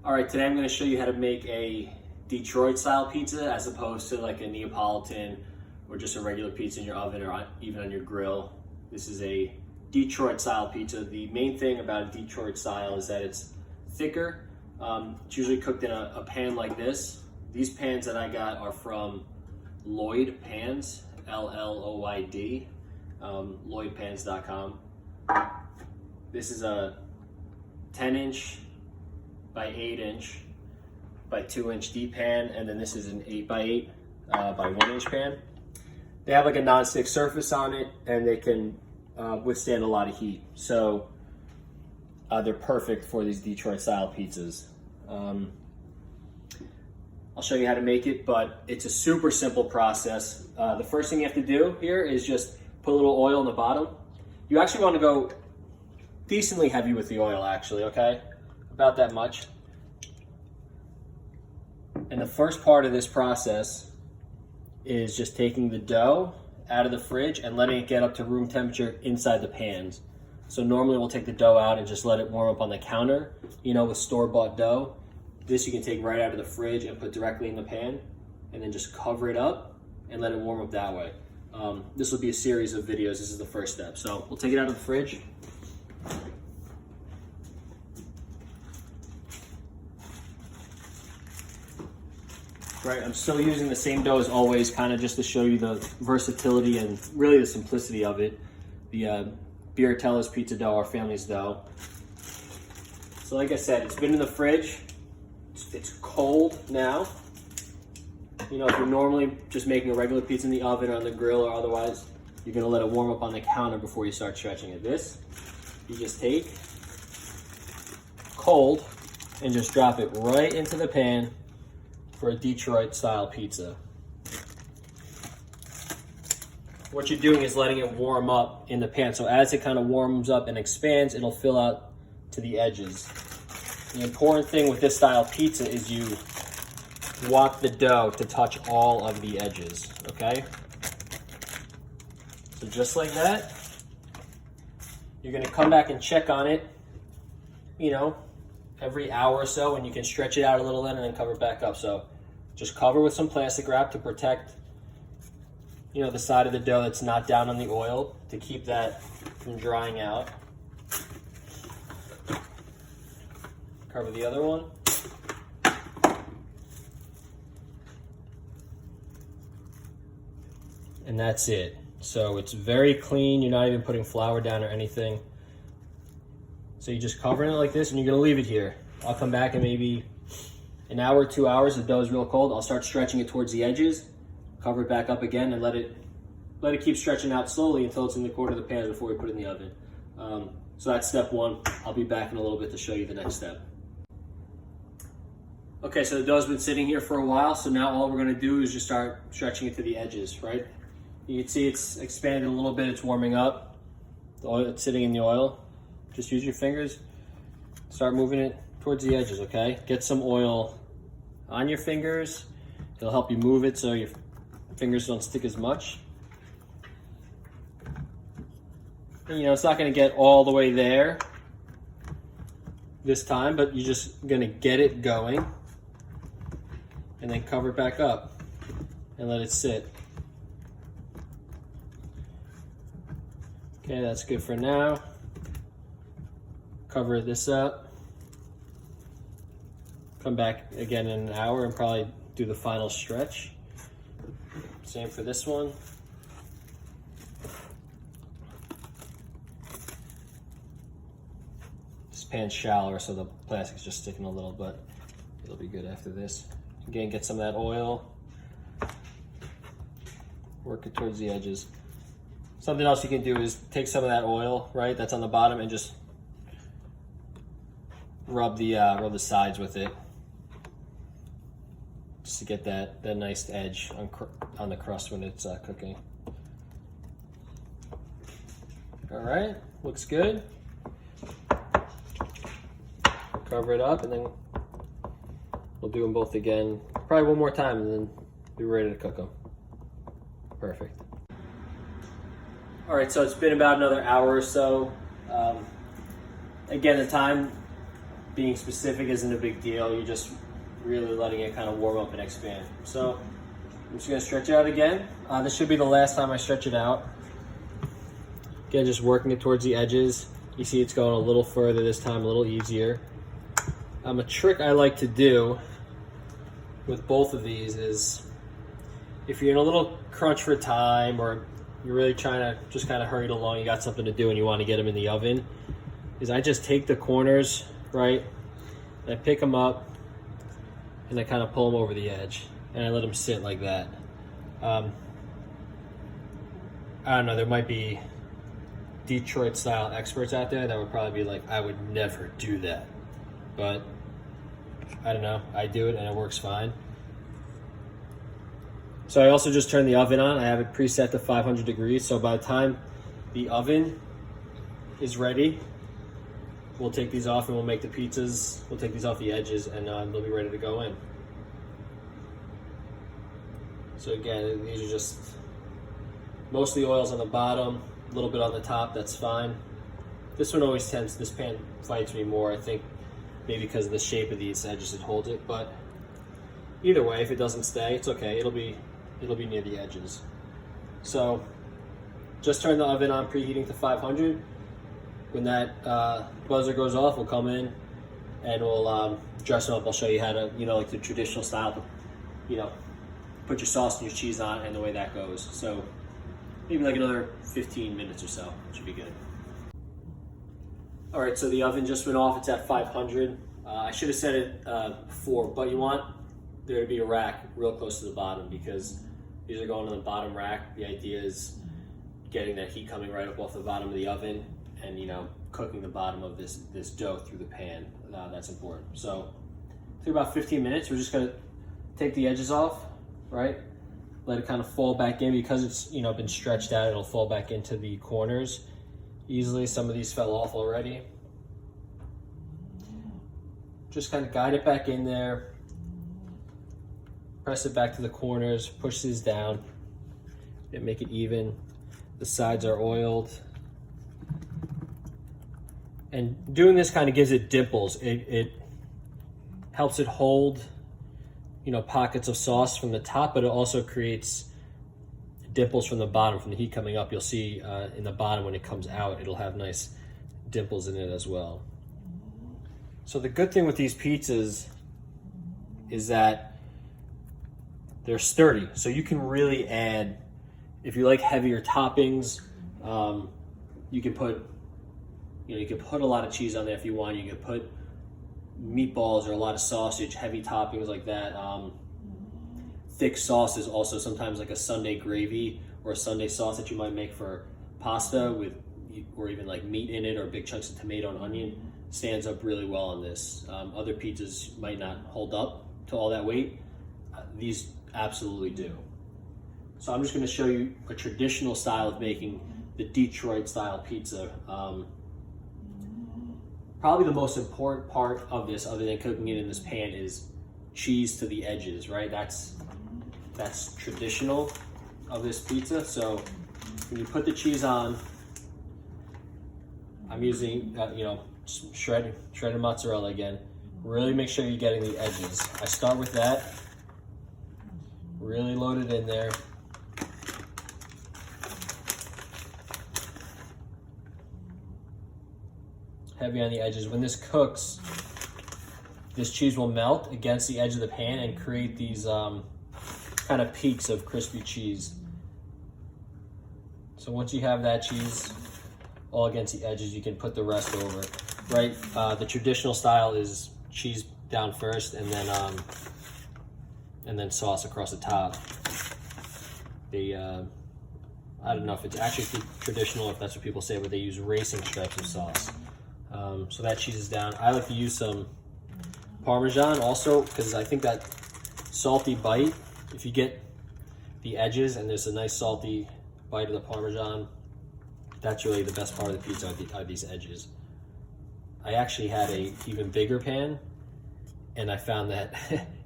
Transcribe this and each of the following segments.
All right, today I'm going to show you how to make a Detroit style pizza as opposed to like a Neapolitan or just a regular pizza in your oven or even on your grill. This is a Detroit style pizza. The main thing about a Detroit style is that it's thicker. It's usually cooked in a pan like this. These pans that I got are from Lloyd Pans, L-L-O-Y-D, LloydPans.com. This is a 10-inch by 8-inch by 2-inch deep pan, and then this is an 8x8 by 1-inch pan. They have like a non-stick surface on it, and they can withstand a lot of heat. So they're perfect for these Detroit style pizzas. I'll show you how to make it, but it's a super simple process. The first thing you have to do here is just put a little oil in the bottom. You actually want to go decently heavy with the oil, actually, okay? About that much. And the first part of this process is just taking the dough out of the fridge and letting it get up to room temperature inside the pans. So normally we'll take the dough out and just let it warm up on the counter, you know, with store-bought dough. This you can take right out of the fridge and put directly in the pan and then just cover it up and let it warm up that way. This will be a series of videos. This is the first step. So we'll take it out of the fridge. Right, I'm still using the same dough as always, kind of just to show you the versatility and really the simplicity of it. The Biratella's pizza dough, our family's dough. So like I said, it's been in the fridge. It's cold now. You know, if you're normally just making a regular pizza in the oven or on the grill or otherwise, you're gonna let it warm up on the counter before you start stretching it. This, you just take cold and just drop it right into the pan for a Detroit style pizza. What you're doing is letting it warm up in the pan. So as it kind of warms up and expands, it'll fill out to the edges. The important thing with this style pizza is you want the dough to touch all of the edges, okay? So just like that, you're gonna come back and check on it, you know, every hour or so, and you can stretch it out a little and then cover it back up. So just cover with some plastic wrap to protect, you know, the side of the dough that's not down on the oil, to keep that from drying out. Cover the other one. And that's it. So it's very clean. You're not even putting flour down or anything. So you just cover it like this, and you're gonna leave it here. I'll come back in maybe an hour, 2 hours. The dough is real cold. I'll start stretching it towards the edges, cover it back up again, and let it keep stretching out slowly until it's in the corner of the pan before we put it in the oven. So that's step one. I'll be back in a little bit to show you the next step. Okay, so the dough's been sitting here for a while, so now all we're gonna do is just start stretching it to the edges, right? You can see it's expanded a little bit, it's warming up. The oil, it's sitting in the oil. Just use your fingers, start moving it towards the edges, okay? Get some oil on your fingers. It'll help you move it so your fingers don't stick as much. And, you know, it's not gonna get all the way there this time, but you're just gonna get it going and then cover it back up and let it sit. Okay, that's good for now. Cover this up. Come back again in an hour and probably do the final stretch. Same for this one. This pan's shallower, so the plastic's just sticking a little, but it'll be good after this. Again, get some of that oil. Work it towards the edges. Something else you can do is take some of that oil, right, that's on the bottom, and just rub the sides with it, just to get that nice edge on the crust when it's cooking. All right, looks good. Cover it up, and then we'll do them both again, probably one more time, and then be ready to cook them. Perfect. All right, so it's been about another hour or so. Again, the time being specific isn't a big deal. You're just really letting it kind of warm up and expand. So I'm just gonna stretch it out again. This should be the last time I stretch it out. Again, just working it towards the edges. You see it's going a little further this time, a little easier. A trick I like to do with both of these is if you're in a little crunch for time or you're really trying to just kind of hurry it along, you got something to do and you want to get them in the oven, is I just take the corners, right, and I pick them up and I kind of pull them over the edge and I let them sit like that. I don't know, there might be Detroit style experts out there that would probably be like, I would never do that, but I don't know, I do it and it works fine. So I also just turned the oven on. I have it preset to 500 degrees, so by the time the oven is ready, we'll take these off and we'll make the pizzas. We'll take these off the edges and they'll be ready to go in. So again, these are just mostly oils on the bottom, a little bit on the top, that's fine. This pan fights me more, I think maybe because of the shape of these edges that hold it, but either way, if it doesn't stay, it's okay, it'll be near the edges. So just turn the oven on, preheating to 500. When that buzzer goes off, we'll come in and we'll dress them up. I'll show you how to, like the traditional style, put your sauce and your cheese on and the way that goes. So maybe like another 15 minutes or so, should be good. All right, so the oven just went off, it's at 500. I should have said it before, but you want there to be a rack real close to the bottom because these are going on the bottom rack. The idea is getting that heat coming right up off the bottom of the oven and cooking the bottom of this dough through the pan. That's important. So through about 15 minutes, we're just gonna take the edges off, right? Let it kind of fall back in because it's been stretched out. It'll fall back into the corners easily. Some of these fell off already. Just kind of guide it back in there. Press it back to the corners, push these down, and make it even. The sides are oiled. And doing this kind of gives it dimples. It helps it hold, pockets of sauce from the top, but it also creates dimples from the bottom, from the heat coming up. You'll see in the bottom when it comes out, it'll have nice dimples in it as well. So the good thing with these pizzas is that they're sturdy, so you can really add, if you like heavier toppings, you can put, you can put a lot of cheese on there if you want. You can put meatballs or a lot of sausage, heavy toppings like that. Thick sauces also, sometimes like a Sunday gravy or a Sunday sauce that you might make for pasta with, or even like meat in it or big chunks of tomato and onion, stands up really well on this. Other pizzas might not hold up to all that weight. These absolutely do. So I'm just going to show you a traditional style of making the Detroit style pizza. Probably the most important part of this, other than cooking it in this pan, is cheese to the edges, right? That's traditional of this pizza. So when you put the cheese on, I'm using shredded mozzarella again. Really make sure you're getting the edges. I start with that. Really load it in there. Heavy on the edges. When this cooks, this cheese will melt against the edge of the pan and create these kind of peaks of crispy cheese. So once you have that cheese all against the edges, you can put the rest over, right? The traditional style is cheese down first and then sauce across the top. I don't know if it's actually traditional, if that's what people say, but they use racing stripes of sauce. So that cheese is down. I like to use some Parmesan also, because I think that salty bite, if you get the edges and there's a nice salty bite of the Parmesan, that's really the best part of the pizza, are these edges. I actually had a even bigger pan, and I found that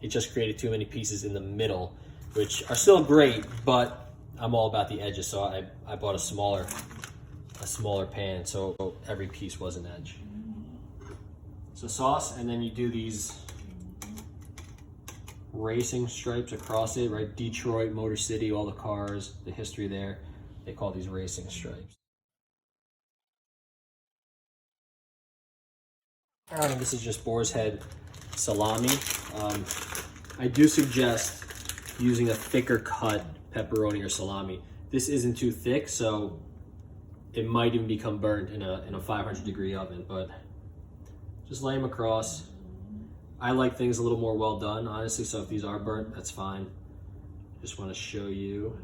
it just created too many pieces in the middle, which are still great, but I'm all about the edges, so I bought a smaller pan, so every piece was an edge. So sauce, and then you do these racing stripes across it, right? Detroit, Motor City, all the cars, the history there. They call these racing stripes. All right, and this is just boar's head salami. I do suggest using a thicker cut pepperoni or salami. This isn't too thick, so it might even become burnt in a 500-degree oven, but just lay them across. I like things a little more well done, honestly, so if these are burnt, that's fine. Just want to show you.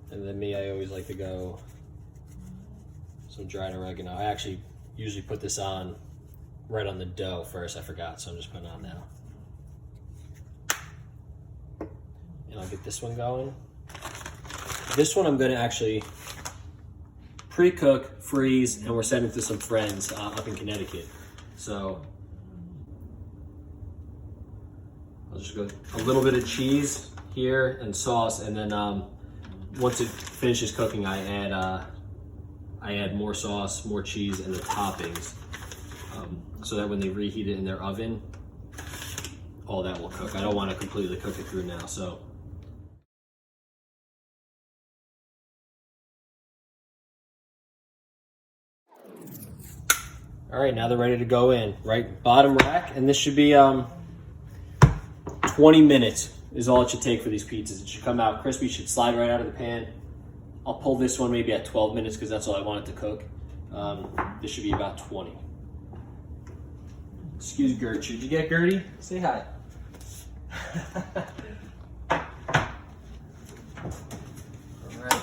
And then me, I always like to go some dried oregano. I actually usually put this on right on the dough first. I forgot, so I'm just putting it on now. And I'll get this one going. This one I'm gonna actually pre-cook, freeze, and we're sending to some friends up in Connecticut. So I'll just go a little bit of cheese here and sauce, and then once it finishes cooking, I add more sauce, more cheese, and the toppings, so that when they reheat it in their oven, all that will cook. I don't want to completely cook it through now, so. All right, now they're ready to go in, right? Bottom rack, and this should be 20 minutes is all it should take for these pizzas. It should come out crispy, should slide right out of the pan. I'll pull this one maybe at 12 minutes because that's all I want it to cook. This should be about 20. Excuse Gertrude. Did you get Gertie? Say hi. All right.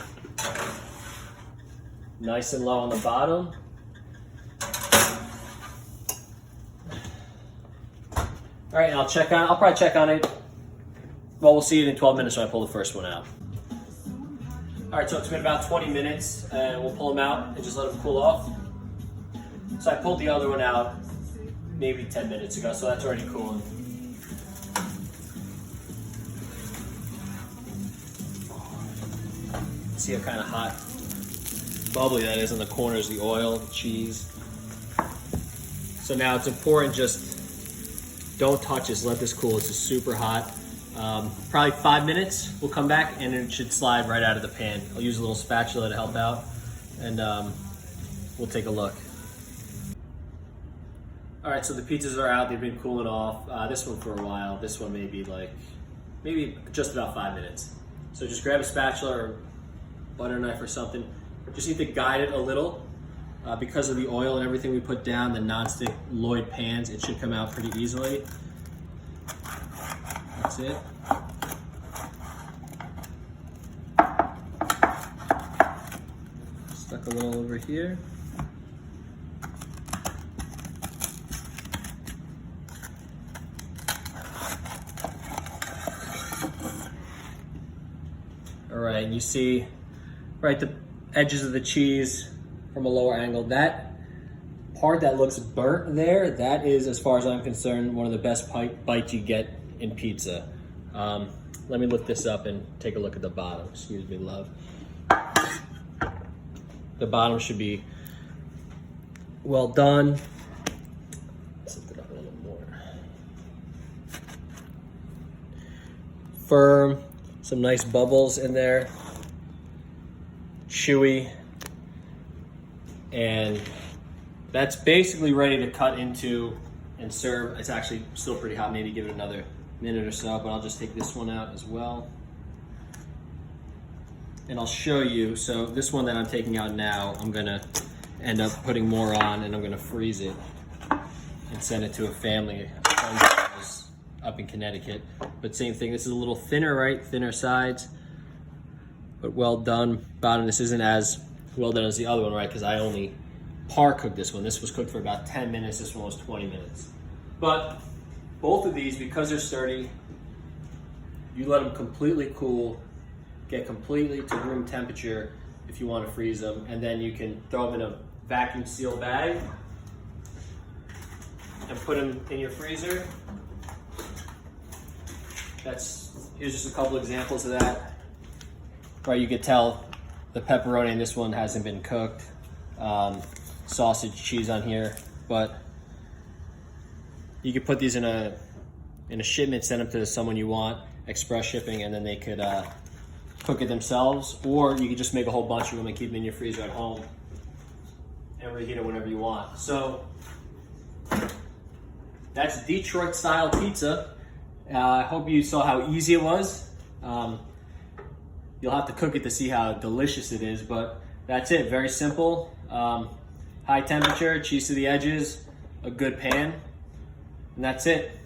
Nice and low on the bottom. All right, and I'll probably check on it. Well, we'll see it in 12 minutes when I pull the first one out. All right, so it's been about 20 minutes, and we'll pull them out and just let them cool off. So I pulled the other one out maybe 10 minutes ago, so that's already cooling. See how kind of hot, bubbly that is in the corners, the oil, the cheese. So now it's important, just don't touch this, let this cool. It's super hot. Probably 5 minutes, we'll come back and it should slide right out of the pan. I'll use a little spatula to help out, and we'll take a look. All right, so the pizzas are out, they've been cooling off. This one for a while, this one maybe just about 5 minutes. So just grab a spatula or butter knife or something. Just need to guide it a little. Because of the oil and everything we put down, the non-stick Lloyd pans, it should come out pretty easily. That's it. Stuck a little over here. All right, and you see right the edges of the cheese from a lower angle. That part that looks burnt there, that is, as far as I'm concerned, one of the best bites you get in pizza. Let me lift this up and take a look at the bottom. Excuse me, love. The bottom should be well done. Let's lift it up a little more. Firm, some nice bubbles in there. Chewy. And that's basically ready to cut into and serve. It's actually still pretty hot, maybe give it another minute or so, but I'll just take this one out as well. And I'll show you, so this one that I'm taking out now, I'm gonna end up putting more on and I'm gonna freeze it and send it to a family up in Connecticut. But same thing, this is a little thinner, right? Thinner sides, but well done. Bottom, this isn't as well done as the other one, right? Because I only par cooked this one. This was cooked for about 10 minutes. This one was 20 minutes. But both of these, because they're sturdy, you let them completely cool, get completely to room temperature if you want to freeze them, and then you can throw them in a vacuum seal bag and put them in your freezer. That's here's just a couple examples of that. Right, you could tell the pepperoni in this one hasn't been cooked. Sausage, cheese on here, but you could put these in a shipment, send them to someone you want, express shipping, and then they could cook it themselves, or you could just make a whole bunch of them and keep them in your freezer at home and reheat it whenever you want. So that's Detroit style pizza. I hope you saw how easy it was. You'll have to cook it to see how delicious it is, but that's it. Very simple. High temperature, cheese to the edges, a good pan, and that's it.